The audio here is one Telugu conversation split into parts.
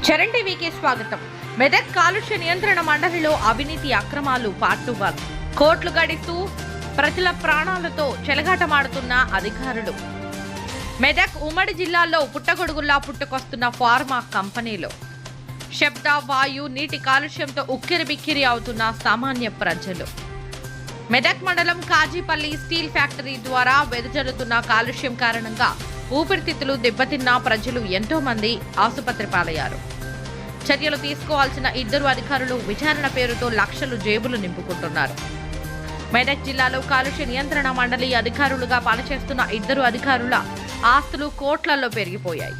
చరణ్ టీవీకి స్వాగతం. మెదక్ కాలుష్య నియంత్రణ మండలిలో అవినీతి అక్రమాలు పార్ట్ 1. కోట్లు గడిస్తూ ప్రజల ప్రాణాలతో చెలగాటమాడుతున్న అధికారులు. మెదక్ ఉమ్మడి జిల్లాలో పుట్టగొడుగుల్లా పుట్టుకొస్తున్న ఫార్మా కంపెనీలు. శబ్ద వాయు నీటి కాలుష్యంతో ఉక్కిరిబిక్కిరి అవుతున్న సామాన్య ప్రజలు. మెదక్ మండలం కాజీపల్లి స్టీల్ ఫ్యాక్టరీ ద్వారా వెదజల్లుతున్న కాలుష్యం కారణంగా ఊపిరితిత్తులు దెబ్బతిన్న ప్రజలు ఎంతో మంది ఆసుపత్రి పాలయ్యారు. చర్యలు తీసుకోవాల్సిన 2 అధికారులు విచారణ పేరుతో లక్షలు జేబులు నింపుకుంటున్నారు. మెదక్ జిల్లాలో కాలుష్య నియంత్రణ మండలి అధికారులుగా పనిచేస్తున్న 2 అధికారుల ఆస్తులు కోట్లలో పెరిగిపోయాయి.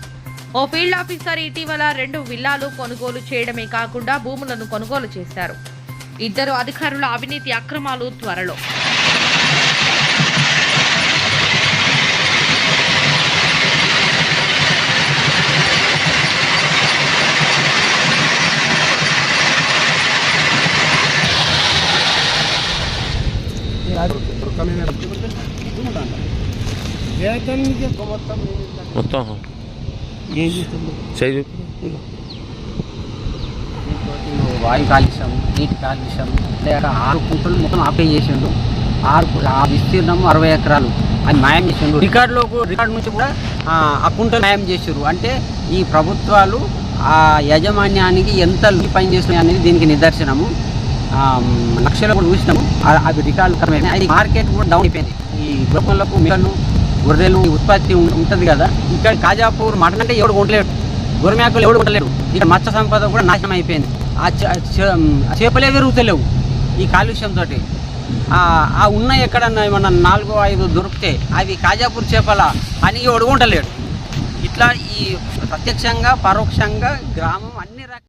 ఓ ఫీల్డ్ ఆఫీసర్ ఇటీవల 2 విల్లాలు కొనుగోలు చేయడమే కాకుండా భూములను కొనుగోలు చేశారు. 2 అధికారుల అవినీతి అక్రమాలు త్వరలో. మొత్తం వాయు కాలుష్యం, నీటి కాలుష్యం, లేక 6 కుంటలు మొత్తం ఆపే చేసిండు. 6 విస్తీర్ణం 60 ఎకరాలు అని న్యాయం చేసిండు. రికార్డు నుంచి కూడా ఆ కుంటలు న్యాయం చేసారు. అంటే ఈ ప్రభుత్వాలు ఆ యాజమాన్యానికి ఎంత పని చేస్తున్నాయి అనేది దీనికి నిదర్శనము. లక్షలు కూడా చూసినాము. అవి రికార్డులు కరమైనా అది మార్కెట్ కూడా డౌన్ అయిపోయింది. ఈ గొప్పలకు మిగలు గొర్రెలు ఉత్పత్తి ఉంటుంది కదా. ఇక్కడ కాజాపూర్ మటన్ అంటే ఎవడు కొట్టలేడు, గొర్రెమేకలు ఎవడు కొట్టలేడు. ఇక్కడ మత్స్య సంపద కూడా నాశనం అయిపోయింది. ఆ చేపలే పెరుగుతలేవు ఈ కాలుష్యంతో. ఆ ఉన్న ఎక్కడన్నా ఏమన్నా 4-5 దొరికితే అవి కాజాపూర్ చేపల అని ఎవడు కొట్టలేడు. ఇట్లా ఈ ప్రత్యక్షంగా పరోక్షంగా గ్రామం అన్ని రకాల